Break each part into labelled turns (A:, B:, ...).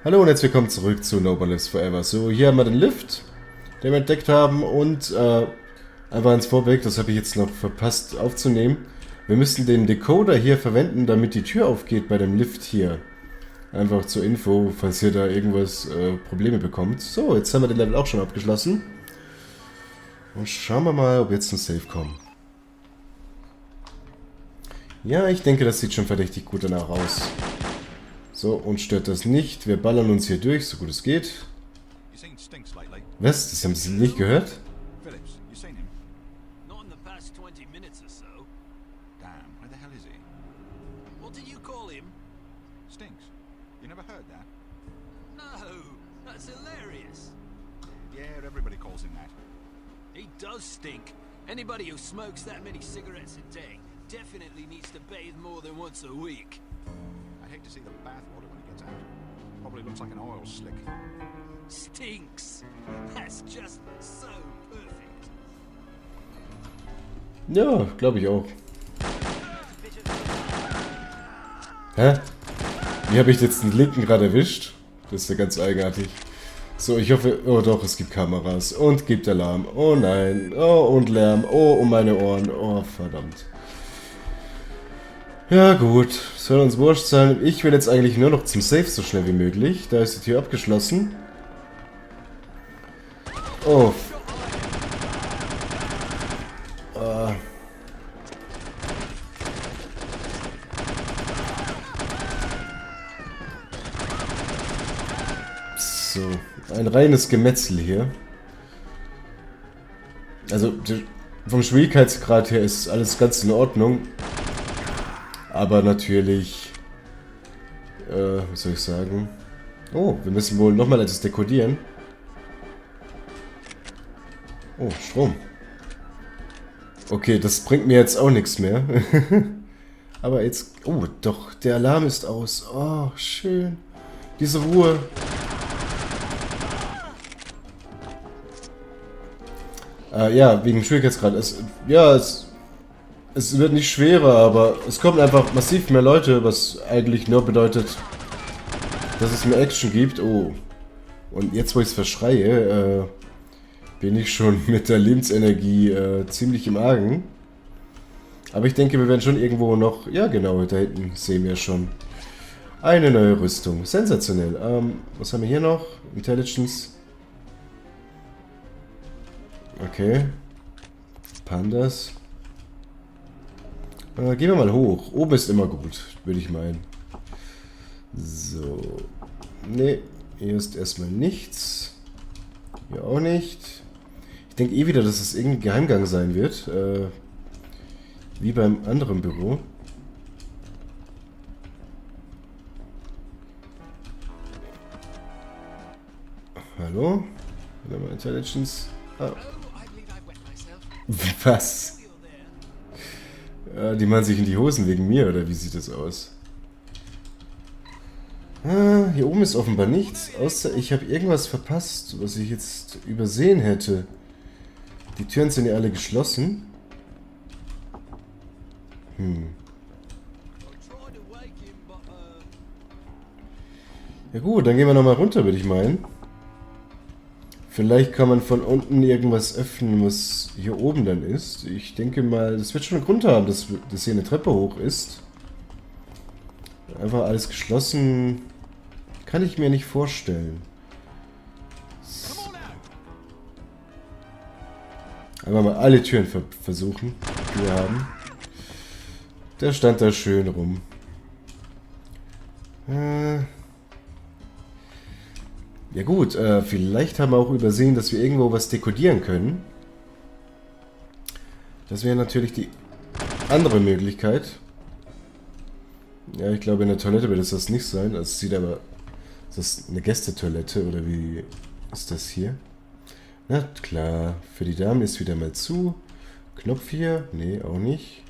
A: Hallo und herzlich willkommen zurück zu Nobody Lives Forever. So, hier haben wir den Lift, den wir entdeckt haben und einfach ans Vorweg, das habe ich jetzt noch verpasst aufzunehmen. Wir müssen den Decoder hier verwenden, damit die Tür aufgeht bei dem Lift hier. Einfach zur Info, falls ihr da irgendwas Probleme bekommt. So, jetzt haben wir den Level auch schon abgeschlossen. Und schauen wir mal, ob wir jetzt ein Save kommen. Ja, ich denke, das sieht schon verdächtig gut danach aus. So, uns stört das nicht. Wir ballern uns hier durch, so gut es geht. Was? Das haben Sie nicht gehört?
B: Anybody who smokes that many cigarettes a day definitely needs to bathe more than once a week.
C: I hate to see the bathwater when it gets out. Probably looks like an oil slick.
B: Stinks. That's just so perfect.
A: Ja, glaube ich auch. Hä? Wie habe ich jetzt den Linken gerade erwischt? Das ist ja ganz eigenartig. So, ich hoffe... Oh doch, es gibt Kameras. Und gibt Alarm. Oh nein. Oh, und Lärm. Oh, um meine Ohren. Oh, verdammt. Ja gut, soll uns wurscht sein. Ich will jetzt eigentlich nur noch zum Safe so schnell wie möglich. Da ist die Tür abgeschlossen. Oh. So, ein reines Gemetzel hier. Also vom Schwierigkeitsgrad her ist alles ganz in Ordnung. Aber natürlich, was soll ich sagen? Oh, wir müssen wohl nochmal etwas dekodieren. Oh, Strom. Okay, das bringt mir jetzt auch nichts mehr. Aber jetzt, oh, doch, der Alarm ist aus. Oh, schön. Diese Ruhe. Ja, wegen Schwierigkeitsgrad. Es wird nicht schwerer, aber es kommen einfach massiv mehr Leute, was eigentlich nur bedeutet, dass es mehr Action gibt. Oh, und jetzt, wo ich es verschreie, bin ich schon mit der Lebensenergie ziemlich im Argen. Aber ich denke, wir werden schon irgendwo noch... Ja, genau, da hinten sehen wir schon eine neue Rüstung. Sensationell. Was haben wir hier noch? Intelligence. Okay. Pandas. Gehen wir mal hoch. Oben ist immer gut, würde ich meinen. So. Ne, hier ist erstmal nichts. Hier auch nicht. Ich denke eh wieder, dass es irgendein Geheimgang sein wird. Wie beim anderen Büro. Hallo? Warte mal, Intelligence. Ah. Was? Die machen sich in die Hosen wegen mir, oder wie sieht das aus? Ah, hier oben ist offenbar nichts, außer ich habe irgendwas verpasst, was ich jetzt übersehen hätte. Die Türen sind ja alle geschlossen. Ja gut, dann gehen wir nochmal runter, würde ich meinen. Vielleicht kann man von unten irgendwas öffnen, was hier oben dann ist. Ich denke mal, das wird schon einen Grund haben, dass hier eine Treppe hoch ist. Einfach alles geschlossen. Kann ich mir nicht vorstellen. Einfach mal alle Türen versuchen, die wir haben. Der stand da schön rum. Ja gut, vielleicht haben wir auch übersehen, dass wir irgendwo was dekodieren können. Das wäre natürlich die andere Möglichkeit. Ja, ich glaube in der Toilette wird es das nicht sein. Also es sieht aber... Ist das eine Gästetoilette oder wie ist das hier? Na klar, für die Damen ist wieder mal zu. Knopf hier? Nee, auch nicht.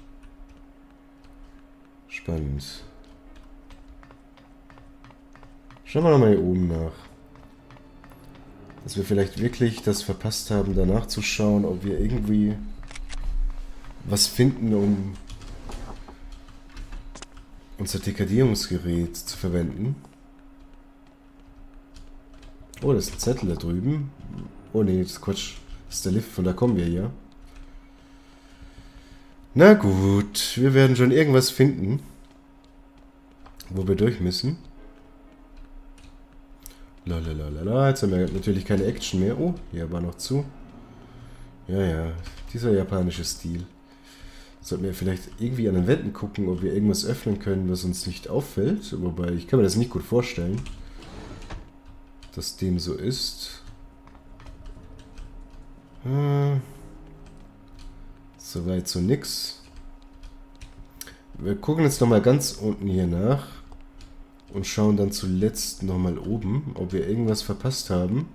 A: Spannend. Schauen wir nochmal hier oben nach. Dass wir vielleicht wirklich das verpasst haben, danach zu schauen, ob wir irgendwie was finden, um unser Dekadierungsgerät zu verwenden. Oh, das ist ein Zettel da drüben. Oh nee, das ist Quatsch. Das ist der Lift, von da kommen wir ja. Na gut, wir werden schon irgendwas finden, wo wir durch müssen. Lalalala, jetzt haben wir natürlich keine Action mehr. Oh, hier war noch zu. Ja, ja, dieser japanische Stil. Sollten wir vielleicht irgendwie an den Wänden gucken, ob wir irgendwas öffnen können, was uns nicht auffällt. Wobei, ich kann mir das nicht gut vorstellen, dass dem so ist. Soweit so nix. Wir gucken jetzt nochmal ganz unten hier nach und schauen dann zuletzt nochmal oben, ob wir irgendwas verpasst haben.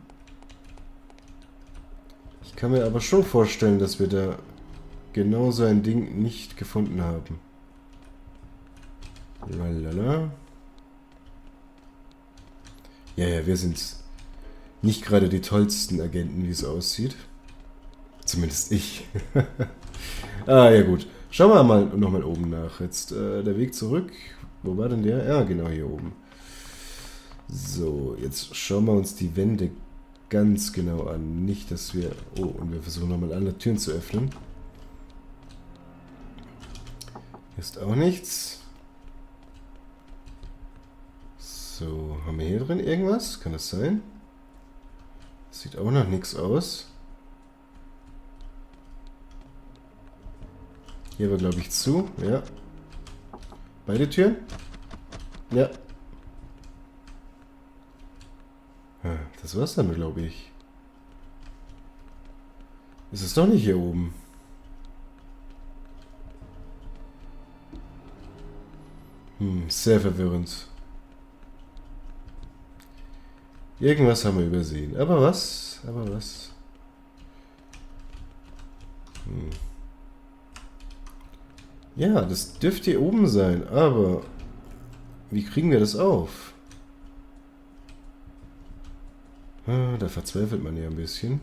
A: Ich kann mir aber schon vorstellen, dass wir da genau so ein Ding nicht gefunden haben. Lalala. Ja, ja, wir sind nicht gerade die tollsten Agenten, wie es aussieht. Zumindest ich. Ah, ja gut. Schauen wir mal nochmal oben nach. Jetzt der Weg zurück. Wo war denn der? Ja, genau hier oben. So, jetzt schauen wir uns die Wände ganz genau an. Nicht, dass wir... Oh, und wir versuchen nochmal alle Türen zu öffnen. Hier ist auch nichts. So, haben wir hier drin irgendwas? Kann das sein? Sieht auch noch nichts aus. Hier war, glaube ich, zu. Ja. Beide Türen? Ja. Das war's dann, glaube ich. Ist es doch nicht hier oben. Sehr verwirrend. Irgendwas haben wir übersehen. Aber was? Aber was? Ja, das dürfte hier oben sein, aber wie kriegen wir das auf? Da verzweifelt man ja ein bisschen.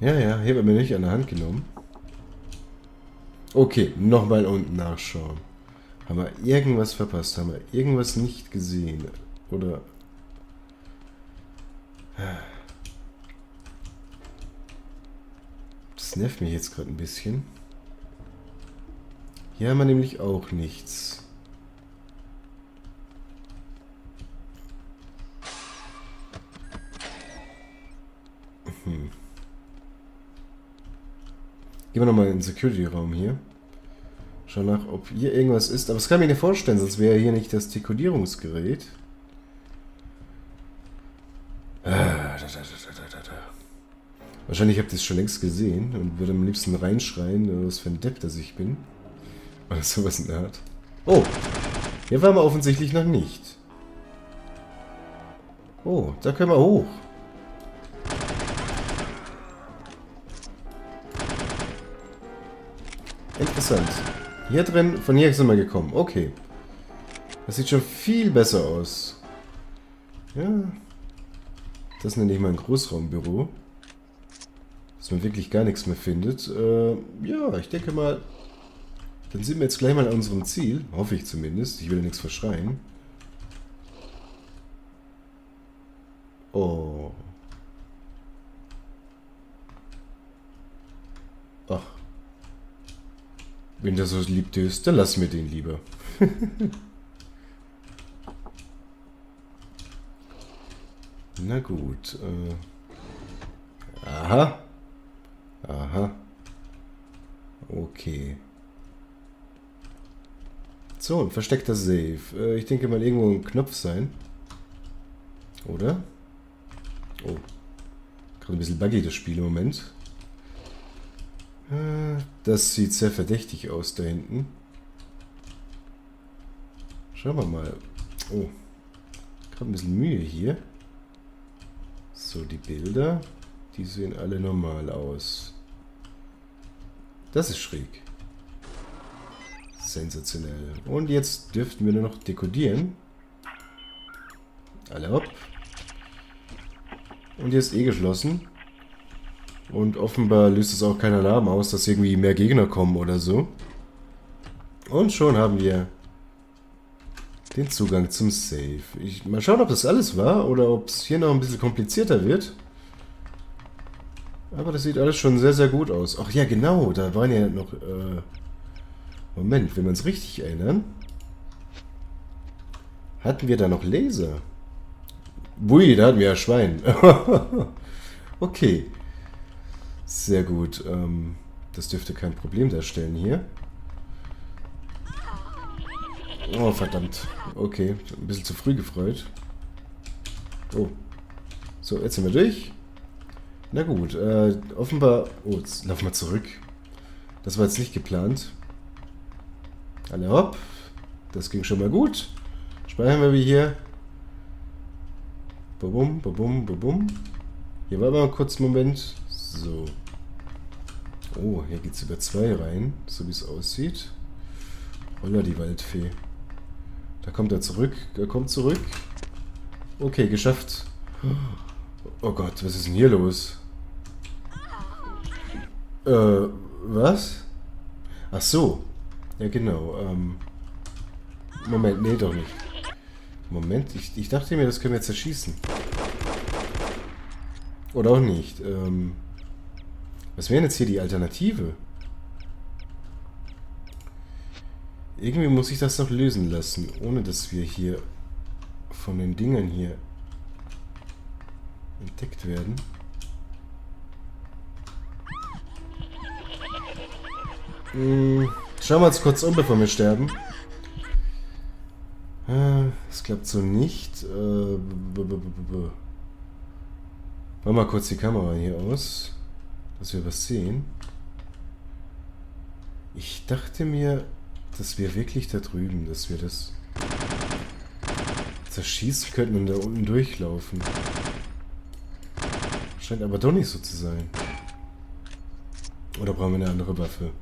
A: Ja, ja, hier wird mir nicht an der Hand genommen. Okay, nochmal unten nachschauen. Haben wir irgendwas verpasst? Haben wir irgendwas nicht gesehen? Oder... Das nervt mich jetzt gerade ein bisschen. Hier haben wir nämlich auch nichts. Gehen wir nochmal in den Security-Raum hier. Schau nach, ob hier irgendwas ist. Aber das kann ich mir nicht vorstellen, sonst wäre hier nicht das Dekodierungsgerät. Wahrscheinlich habt ihr es schon längst gesehen und würde am liebsten reinschreien, was für ein Depp das ich bin. Oder sowas in der Art. Oh, hier waren wir offensichtlich noch nicht. Oh, da können wir hoch. Interessant. Hier drin, von hier sind wir gekommen. Okay. Das sieht schon viel besser aus. Ja. Das nenne ich mal ein Großraumbüro. Dass man wirklich gar nichts mehr findet. Ja, ich denke mal, dann sind wir jetzt gleich mal an unserem Ziel. Hoffe ich zumindest. Ich will ja nichts verschreien. Oh. Ach. Wenn der so lieb ist, dann lassen wir den lieber. Na gut. Aha. Aha. Okay. So, ein versteckter Safe. Ich denke mal irgendwo ein Knopf sein. Oder? Oh. Gerade ein bisschen buggy das Spiel im Moment. Das sieht sehr verdächtig aus da hinten. Schauen wir mal. Oh. Gerade ein bisschen Mühe hier. So, die Bilder. Die sehen alle normal aus. Das ist schräg. Sensationell. Und jetzt dürften wir nur noch dekodieren. Alle hopp. Und hier ist eh geschlossen. Und offenbar löst es auch keinen Alarm aus, dass irgendwie mehr Gegner kommen oder so. Und schon haben wir den Zugang zum Safe. Mal schauen, ob das alles war oder ob es hier noch ein bisschen komplizierter wird. Aber das sieht alles schon sehr, sehr gut aus. Ach ja, genau, da waren ja noch... Moment, wenn wir uns richtig erinnern, hatten wir da noch Laser. Ui, da hatten wir ja Schwein. Okay. Sehr gut. Das dürfte kein Problem darstellen hier. Oh, verdammt. Okay, ein bisschen zu früh gefreut. Oh. So, jetzt sind wir durch. Na gut, offenbar... Oh, jetzt laufen wir zurück. Das war jetzt nicht geplant. Alle hopp. Das ging schon mal gut. Speichern wir wie hier. Babum, babum, babum. Hier war aber ein kurzer Moment. So. Oh, hier geht's über 2 rein, so wie es aussieht. Holla, die Waldfee. Da kommt er zurück. Er kommt zurück. Okay, geschafft. Oh Gott, was ist denn hier los? Was? Ach so. Ja, genau. Moment, nee, doch nicht. Moment, ich dachte mir, das können wir jetzt zerschießen. Oder auch nicht. Was wäre jetzt hier die Alternative? Irgendwie muss ich das doch lösen lassen, ohne dass wir hier von den Dingern hier entdeckt werden. Schauen wir uns kurz um, bevor wir sterben. Das klappt so nicht. Machen wir mal kurz die Kamera hier aus, dass wir was sehen. Ich dachte mir, dass wir wirklich da drüben, dass wir das zerschießen könnten und da unten durchlaufen. Scheint aber doch nicht so zu sein. Oder brauchen wir eine andere Waffe?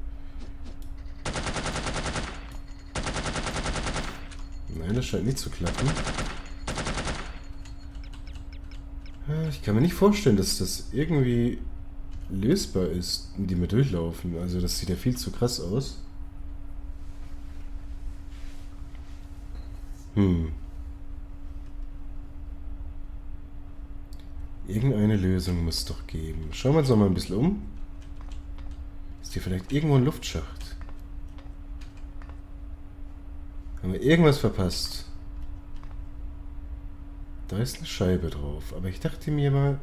A: Nein, das scheint nicht zu klappen. Ich kann mir nicht vorstellen, dass das irgendwie lösbar ist, indem wir durchlaufen. Also das sieht ja viel zu krass aus. Irgendeine Lösung muss es doch geben. Schauen wir uns noch mal ein bisschen um. Ist hier vielleicht irgendwo ein Luftschacht? Haben wir irgendwas verpasst? Da ist eine Scheibe drauf. Aber ich dachte mir mal...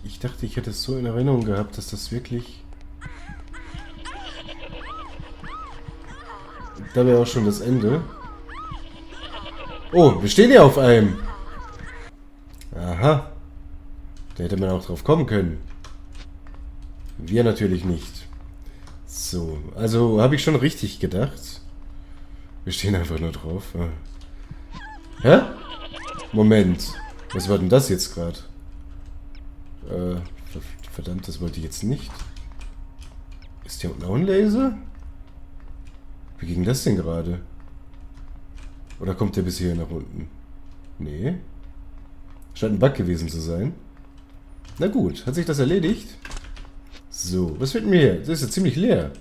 A: Ich dachte, ich hätte es so in Erinnerung gehabt, dass das wirklich... Da wäre auch schon das Ende. Oh, wir stehen ja auf einem. Aha. Da hätte man auch drauf kommen können. Wir natürlich nicht. So, also habe ich schon richtig gedacht. Wir stehen einfach nur drauf. Hä? Moment. Was war denn das jetzt gerade? Verdammt, das wollte ich jetzt nicht. Ist hier unten auch ein Laser? Wie ging das denn gerade? Oder kommt der bis hier nach unten? Nee. Scheint ein Bug gewesen zu sein. Na gut, hat sich das erledigt? So, was finden wir hier? Das ist ja ziemlich leer.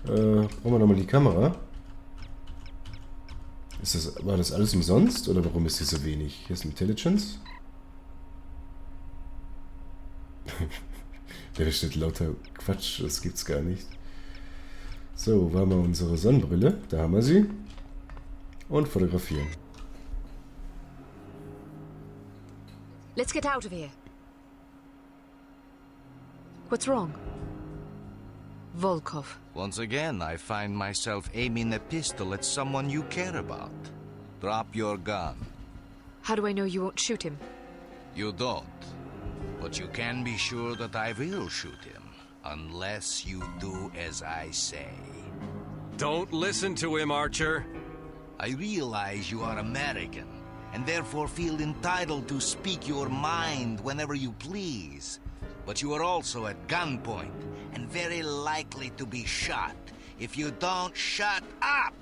A: Brauchen wir nochmal die Kamera. War das alles umsonst? Oder warum ist hier so wenig? Hier ist Intelligence. Da steht lauter Quatsch, das gibt's gar nicht. So, wo haben wir unsere Sonnenbrille? Da haben wir sie. Und fotografieren.
D: Let's get out of here. What's wrong? Volkov.
E: Once again, I find myself aiming a pistol at someone you care about. Drop your gun.
D: How do I know you won't shoot him?
E: You don't. But you can be sure that I will shoot him. Unless you do as I say.
B: Don't listen to him, Archer.
E: I realize you are American, and therefore feel entitled to speak your mind whenever you please. But you are also at gunpoint, and very likely to be shot if you don't shut up!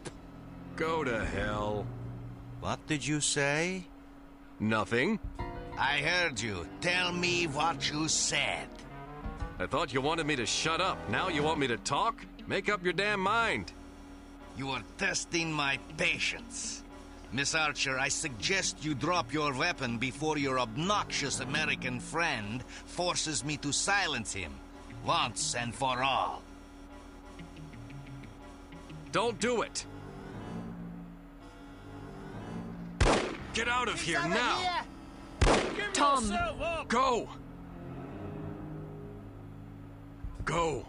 B: Go to hell.
E: What did you say?
B: Nothing.
E: I heard you. Tell me what you said.
B: I thought you wanted me to shut up. Now you want me to talk? Make up your damn mind.
E: You are testing my patience. Miss Archer, I suggest you drop your weapon before your obnoxious American friend forces me to silence him, once and for all.
F: Don't do it! Get out of here now!
D: Tom!
F: Go! Go!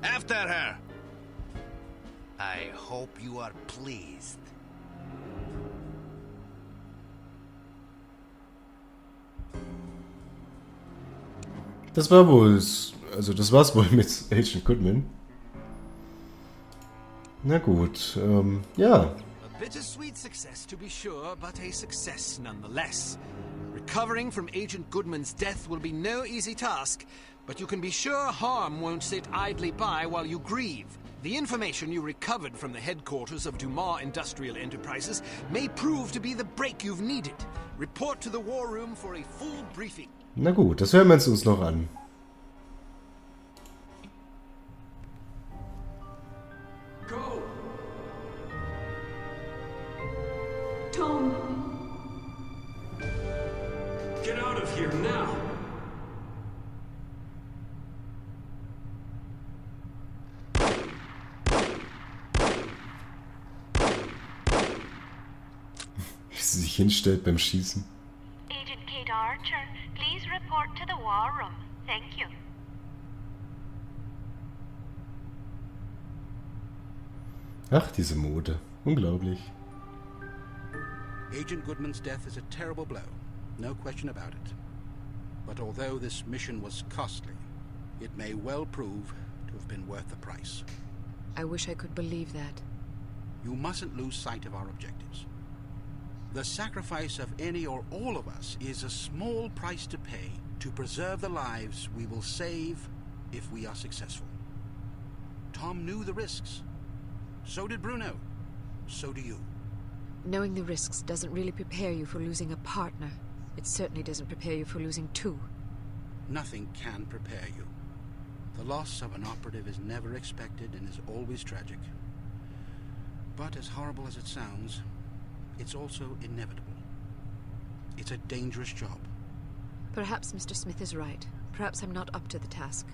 E: After her! I hope you are pleased.
A: Das war wohl... Also das war's wohl mit Agent Goodman. Na gut, ja.
B: A bittersweet success to be sure, but a success nonetheless. Recovering from Agent Goodman's death will be no easy task, but you can be sure harm won't sit idly by while you grieve. The information you recovered from the headquarters of Dumas Industrial Enterprises may prove to be the break you've needed. Report to the war room for a full briefing.
A: Na gut, das hören wir uns noch an.
F: Go!
D: Tom!
F: Get out of here now!
A: Wie sie sich hinstellt beim Schießen.
G: Agent Kate Archer, please report to the war room. Thank you.
A: Ach, diese Mode. Unglaublich.
C: Agent Goodman's death is a terrible blow, no question about it. But although this mission was costly, it may well prove to have been worth the price.
D: I wish I could believe that.
C: You mustn't lose sight of our objectives. The sacrifice of any or all of us is a small price to pay to preserve the lives we will save if we are successful. Tom knew the risks. So did Bruno. So do you.
D: Knowing the risks doesn't really prepare you for losing a partner. It certainly doesn't prepare you for losing two.
C: Nothing can prepare you. The loss of an operative is never expected and is always tragic. But as horrible as it sounds, it's also inevitable. It's a dangerous job.
D: Perhaps Mr. Smith is right. Perhaps I'm not up to the task.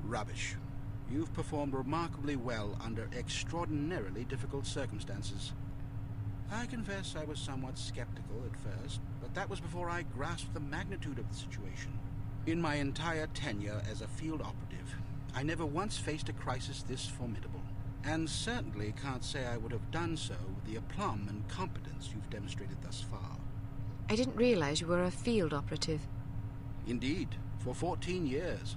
C: Rubbish. You've performed remarkably well under extraordinarily difficult circumstances. I confess I was somewhat skeptical at first, but that was before I grasped the magnitude of the situation. In my entire tenure as a field operative, I never once faced a crisis this formidable, and certainly can't say I would have done so with the aplomb and competence you've demonstrated thus far.
D: I didn't realize you were a field operative.
C: Indeed, for 14 years.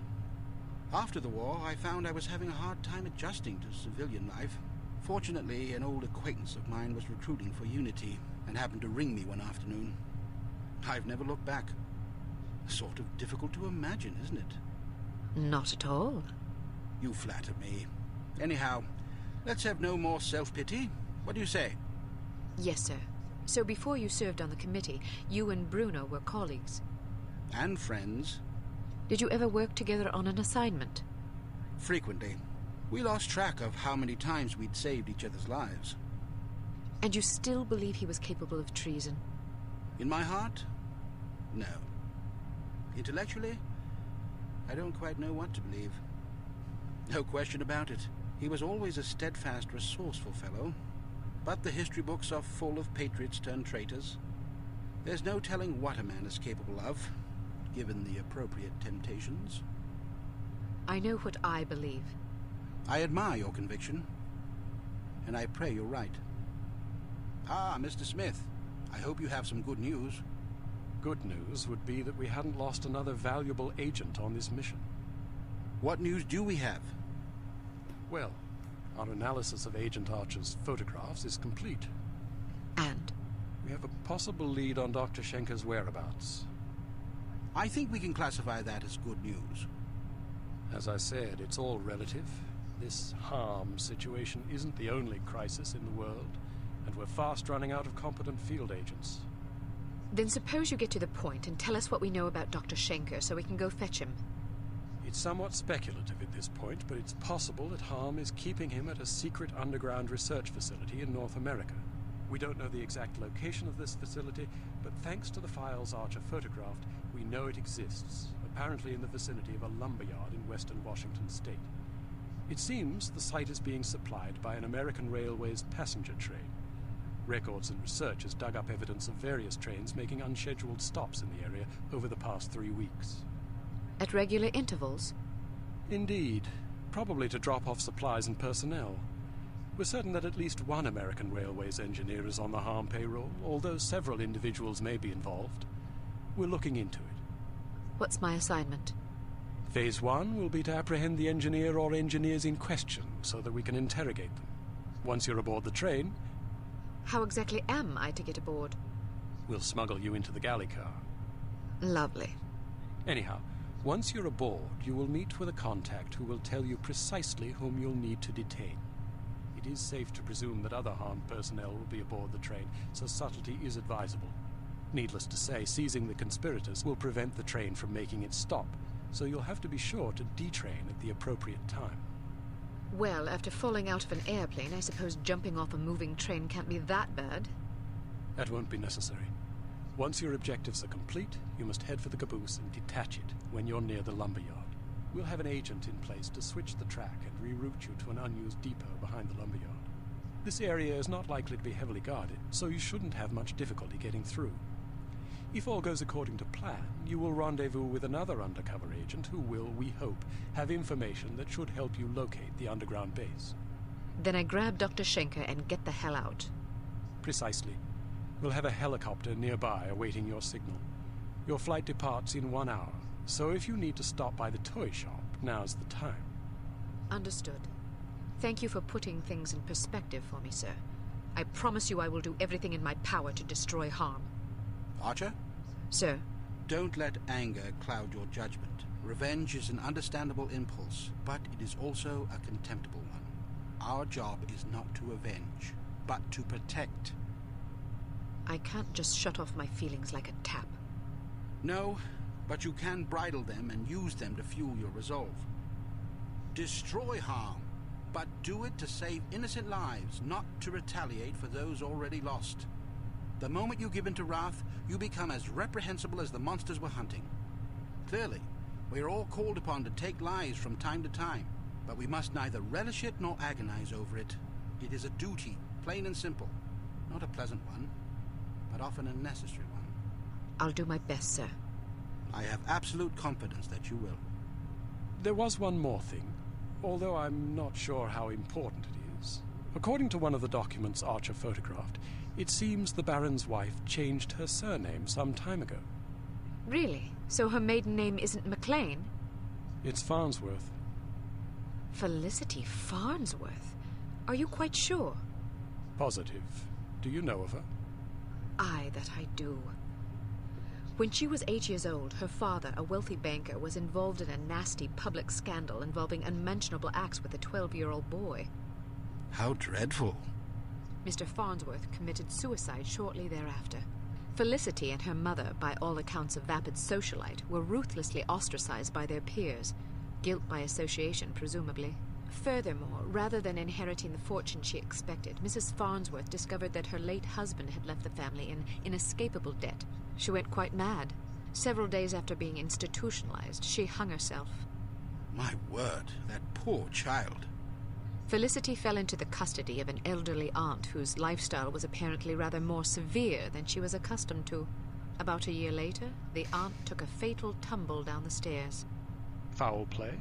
C: After the war, I found I was having a hard time adjusting to civilian life. Fortunately, an old acquaintance of mine was recruiting for Unity and happened to ring me one afternoon. I've never looked back. Sort of difficult to imagine, isn't it?
D: Not at all.
C: You flatter me. Anyhow, let's have no more self-pity. What do you say?
D: Yes, sir. So before you served on the committee, you and Bruno were colleagues.
C: And friends.
D: Did you ever work together on an assignment?
C: Frequently. We lost track of how many times we'd saved each other's lives.
D: And you still believe he was capable of treason?
C: In my heart? No. Intellectually? I don't quite know what to believe. No question about it. He was always a steadfast, resourceful fellow. But the history books are full of patriots turned traitors. There's no telling what a man is capable of, given the appropriate temptations.
D: I know what I believe.
C: I admire your conviction, and I pray you're right. Ah, Mr. Smith, I hope you have some good news.
F: Good news would be that we hadn't lost another valuable agent on this mission.
C: What news do we have?
F: Well, our analysis of Agent Archer's photographs is complete.
D: And?
F: We have a possible lead on Dr. Schenker's whereabouts.
C: I think we can classify that as good news.
F: As I said, it's all relative. This harm situation isn't the only crisis in the world, and we're fast running out of competent field agents.
D: Then suppose you get to the point and tell us what we know about Dr. Schenker so we can go fetch him.
F: It's somewhat speculative at this point, but it's possible that Harm is keeping him at a secret underground research facility in North America. We don't know the exact location of this facility, but thanks to the files Archer photographed, we know it exists, apparently in the vicinity of a lumberyard in western Washington state. It seems the site is being supplied by an American Railways passenger train. Records and research has dug up evidence of various trains making unscheduled stops in the area over the past 3 weeks.
D: At regular intervals?
F: Indeed. Probably to drop off supplies and personnel. We're certain that at least one American Railways engineer is on the Harm payroll, although several individuals may be involved. We're looking into it.
D: What's my assignment?
F: Phase 1 will be to apprehend the engineer or engineers in question so that we can interrogate them. Once you're aboard the train...
D: How exactly am I to get aboard?
F: We'll smuggle you into the galley car.
D: Lovely.
F: Anyhow, once you're aboard, you will meet with a contact who will tell you precisely whom you'll need to detain. It is safe to presume that other Harm personnel will be aboard the train, so subtlety is advisable. Needless to say, seizing the conspirators will prevent the train from making its stop, so you'll have to be sure to detrain at the appropriate time.
D: Well, after falling out of an airplane, I suppose jumping off a moving train can't be that bad.
F: That won't be necessary. Once your objectives are complete, you must head for the caboose and detach it when you're near the lumberyard. We'll have an agent in place to switch the track and reroute you to an unused depot behind the lumberyard. This area is not likely to be heavily guarded, so you shouldn't have much difficulty getting through. If all goes according to plan, you will rendezvous with another undercover agent who will, we hope, have information that should help you locate the underground base.
D: Then I grab Dr. Schenker and get the hell out.
F: Precisely. We'll have a helicopter nearby awaiting your signal. Your flight departs in 1 hour, so if you need to stop by the toy shop, now's the time.
D: Understood. Thank you for putting things in perspective for me, sir. I promise you I will do everything in my power to destroy Harm.
C: Archer?
D: Sir?
C: Don't let anger cloud your judgment. Revenge is an understandable impulse, but it is also a contemptible one. Our job is not to avenge, but to protect.
D: I can't just shut off my feelings like a tap.
C: No, but you can bridle them and use them to fuel your resolve. Destroy Harm, but do it to save innocent lives, not to retaliate for those already lost. The moment you give in to wrath, you become as reprehensible as the monsters we're hunting. Clearly, we are all called upon to take lives from time to time, but we must neither relish it nor agonize over it. It is a duty, plain and simple. Not a pleasant one, but often a necessary one.
D: I'll do my best, sir.
C: I have absolute confidence that you will.
F: There was one more thing, although I'm not sure how important it is. According to one of the documents Archer photographed, it seems the Baron's wife changed her surname some time ago.
D: Really? So her maiden name isn't McLean?
F: It's Farnsworth.
D: Felicity Farnsworth? Are you quite sure?
F: Positive. Do you know of her?
D: Aye, that I do. When she was 8 years old, her father, a wealthy banker, was involved in a nasty public scandal involving unmentionable acts with a 12-year-old boy.
C: How dreadful.
D: Mr. Farnsworth committed suicide shortly thereafter. Felicity and her mother, by all accounts a vapid socialite, were ruthlessly ostracized by their peers. Guilt by association, presumably. Furthermore, rather than inheriting the fortune she expected, Mrs. Farnsworth discovered that her late husband had left the family in inescapable debt. She went quite mad. Several days after being institutionalized, she hung herself.
C: My word, that poor child.
D: Felicity fell into the custody of an elderly aunt whose lifestyle was apparently rather more severe than she was accustomed to. About a year later, the aunt took a fatal tumble down the stairs.
F: Foul play?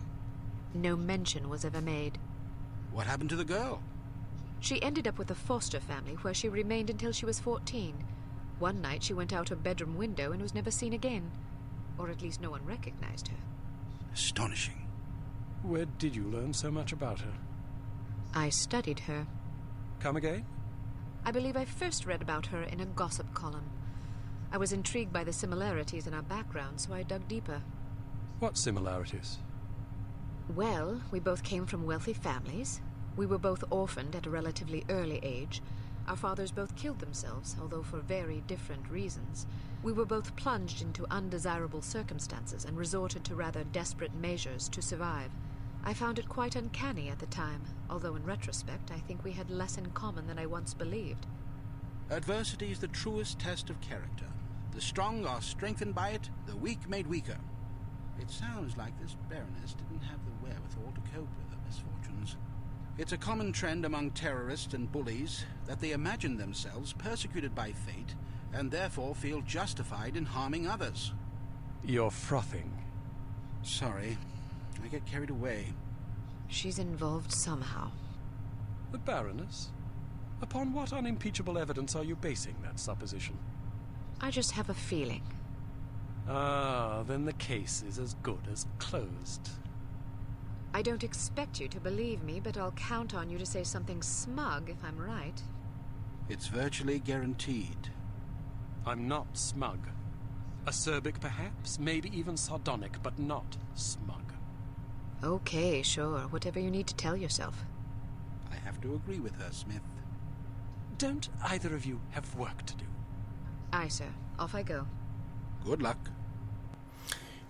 D: No mention was ever made.
C: What happened to the girl?
D: She ended up with a foster family where she remained until she was 14. One night she went out her bedroom window and was never seen again. Or at least no one recognized her.
C: Astonishing.
F: Where did you learn so much about her?
D: I studied her.
F: Come again?
D: I believe I first read about her in a gossip column. I was intrigued by the similarities in our background, so I dug deeper.
F: What similarities?
D: Well, we both came from wealthy families. We were both orphaned at a relatively early age. Our fathers both killed themselves, although for very different reasons. We were both plunged into undesirable circumstances and resorted to rather desperate measures to survive. I found it quite uncanny at the time, although in retrospect I think we had less in common than I once believed.
C: Adversity is the truest test of character. The strong are strengthened by it, the weak made weaker. It sounds like this Baroness didn't have the wherewithal to cope with her misfortunes. It's a common trend among terrorists and bullies that they imagine themselves persecuted by fate and therefore feel justified in harming others.
F: You're frothing.
C: Sorry, I get carried away.
D: She's involved somehow.
F: The Baroness? Upon what unimpeachable evidence are you basing that supposition?
D: I just have a feeling.
F: Ah, then the case is as good as closed.
D: I don't expect you to believe me, but I'll count on you to say something smug if I'm right.
C: It's virtually guaranteed.
F: I'm not smug. Acerbic, perhaps, maybe even sardonic, but not smug.
D: Okay, sure. Whatever you need to tell yourself.
C: I have to agree with her, Smith.
F: Don't either of you have work to do?
D: Aye, sir. Off I go.
C: Good luck.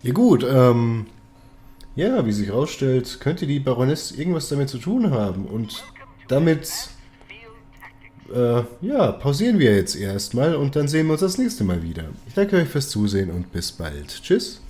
A: Ja gut, ja, wie sich herausstellt, könnte die Baroness irgendwas damit zu tun haben. Und damit, ja, pausieren wir jetzt erstmal und dann sehen wir uns das nächste Mal wieder. Ich danke euch fürs Zusehen und bis bald. Tschüss.